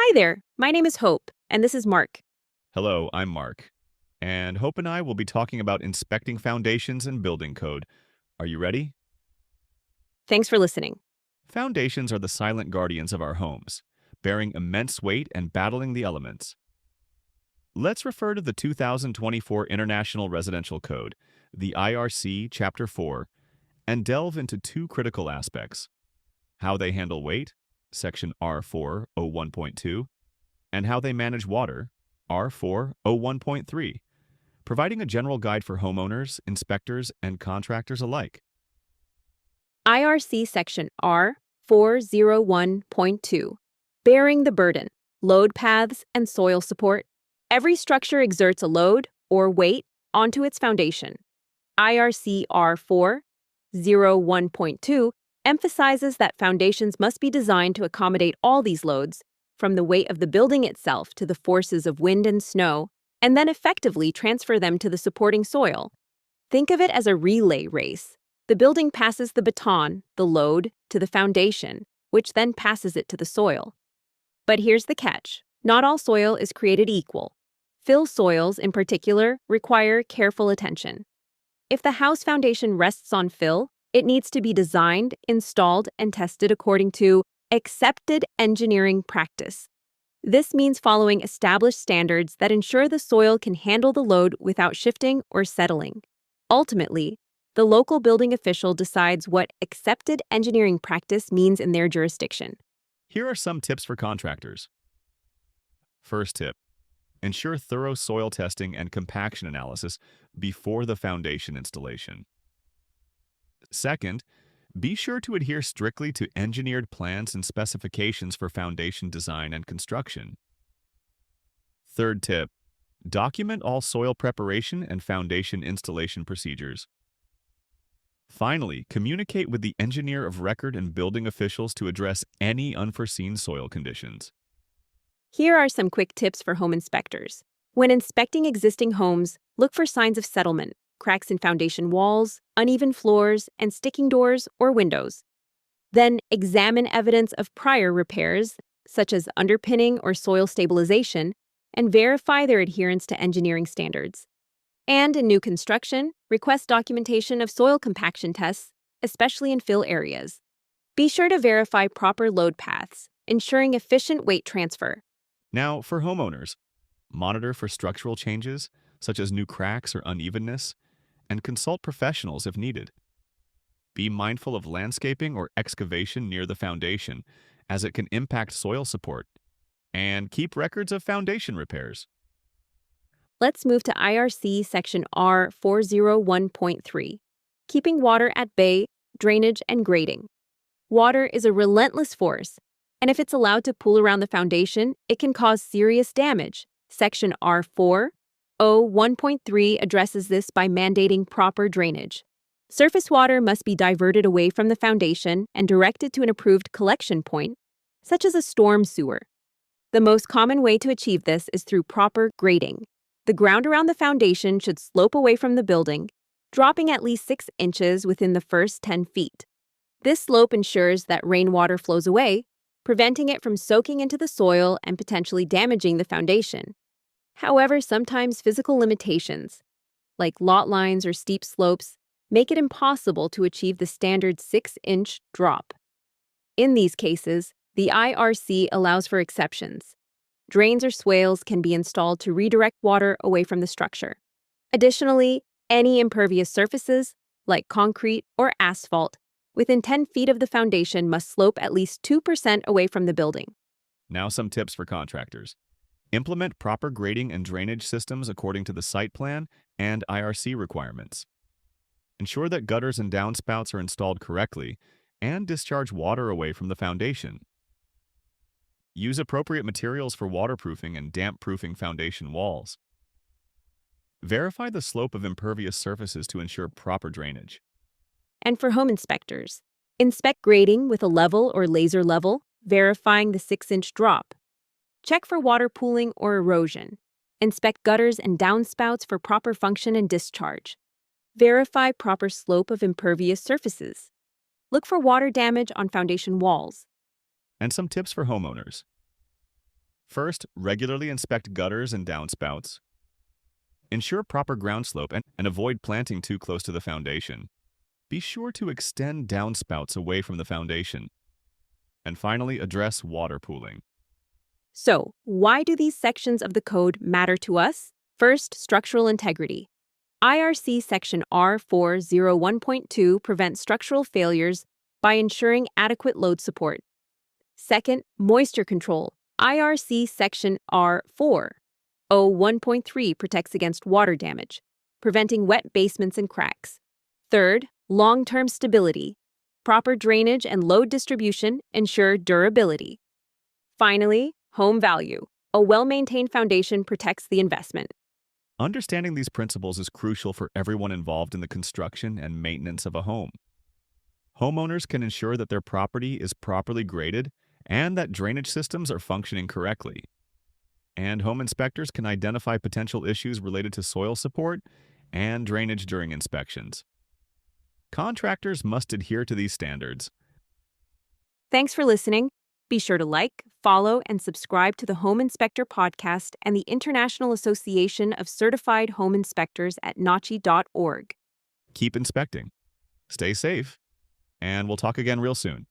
Hi there, my name is Hope, and this is Mark. Hello, I'm Mark. And Hope and I will be talking about inspecting foundations and building code. Are you ready? Thanks for listening. Foundations are the silent guardians of our homes, bearing immense weight and battling the elements. Let's refer to the 2024 International Residential Code, the IRC Chapter 4, and delve into two critical aspects: how they handle weight, Section R401.2, and how they manage water, R401.3, providing a general guide for homeowners, inspectors, and contractors alike. IRC Section R401.2, Bearing the Burden, Load Paths and Soil Support. Every structure exerts a load, or weight, onto its foundation. IRC R401.2 emphasizes that foundations must be designed to accommodate all these loads, from the weight of the building itself to the forces of wind and snow, and then effectively transfer them to the supporting soil. Think of it as a relay race. The building passes the baton, the load, to the foundation, which then passes it to the soil. But here's the catch. Not all soil is created equal. Fill soils, in particular, require careful attention. If the house foundation rests on fill, it needs to be designed, installed, and tested according to accepted engineering practice. This means following established standards that ensure the soil can handle the load without shifting or settling. Ultimately, the local building official decides what accepted engineering practice means in their jurisdiction. Here are some tips for contractors. First tip: ensure thorough soil testing and compaction analysis before the foundation installation. Second, be sure to adhere strictly to engineered plans and specifications for foundation design and construction. Third tip: document all soil preparation and foundation installation procedures. Finally, communicate with the engineer of record and building officials to address any unforeseen soil conditions. Here are some quick tips for home inspectors. When inspecting existing homes, look for signs of settlement, cracks in foundation walls, uneven floors, and sticking doors or windows. Then examine evidence of prior repairs, such as underpinning or soil stabilization, and verify their adherence to engineering standards. And in new construction, request documentation of soil compaction tests, especially in fill areas. Be sure to verify proper load paths, ensuring efficient weight transfer. Now, for homeowners, monitor for structural changes, such as new cracks or unevenness, and consult professionals if needed. Be mindful of landscaping or excavation near the foundation, as it can impact soil support, and keep records of foundation repairs. Let's move to IRC Section R401.3, Keeping Water at Bay, Drainage and Grading. Water is a relentless force, and if it's allowed to pool around the foundation, it can cause serious damage. Section R401.3 addresses this by mandating proper drainage. Surface water must be diverted away from the foundation and directed to an approved collection point, such as a storm sewer. The most common way to achieve this is through proper grading. The ground around the foundation should slope away from the building, dropping at least 6 inches within the first 10 feet. This slope ensures that rainwater flows away, preventing it from soaking into the soil and potentially damaging the foundation. However, sometimes physical limitations, like lot lines or steep slopes, make it impossible to achieve the standard 6-inch drop. In these cases, the IRC allows for exceptions. Drains or swales can be installed to redirect water away from the structure. Additionally, any impervious surfaces, like concrete or asphalt, within 10 feet of the foundation must slope at least 2% away from the building. Now some tips for contractors. Implement proper grading and drainage systems according to the site plan and IRC requirements. Ensure that gutters and downspouts are installed correctly and discharge water away from the foundation. Use appropriate materials for waterproofing and damp-proofing foundation walls. Verify the slope of impervious surfaces to ensure proper drainage. And for home inspectors, inspect grading with a level or laser level, verifying the 6-inch drop. Check for water pooling or erosion. Inspect gutters and downspouts for proper function and discharge. Verify proper slope of impervious surfaces. Look for water damage on foundation walls. And some tips for homeowners. First, regularly inspect gutters and downspouts. Ensure proper ground slope and avoid planting too close to the foundation. Be sure to extend downspouts away from the foundation. And finally, address water pooling. So, why do these sections of the code matter to us? First, structural integrity. IRC Section R401.2 prevents structural failures by ensuring adequate load support. Second, moisture control. IRC Section R401.3 protects against water damage, preventing wet basements and cracks. Third, long-term stability. Proper drainage and load distribution ensure durability. Finally, home value. A well-maintained foundation protects the investment. Understanding these principles is crucial for everyone involved in the construction and maintenance of a home. Homeowners can ensure that their property is properly graded and that drainage systems are functioning correctly. And home inspectors can identify potential issues related to soil support and drainage during inspections. Contractors must adhere to these standards. Thanks for listening. Be sure to like, follow, and subscribe to the Home Inspector Podcast and the International Association of Certified Home Inspectors at InterNACHI.org. Keep inspecting, stay safe, and we'll talk again real soon.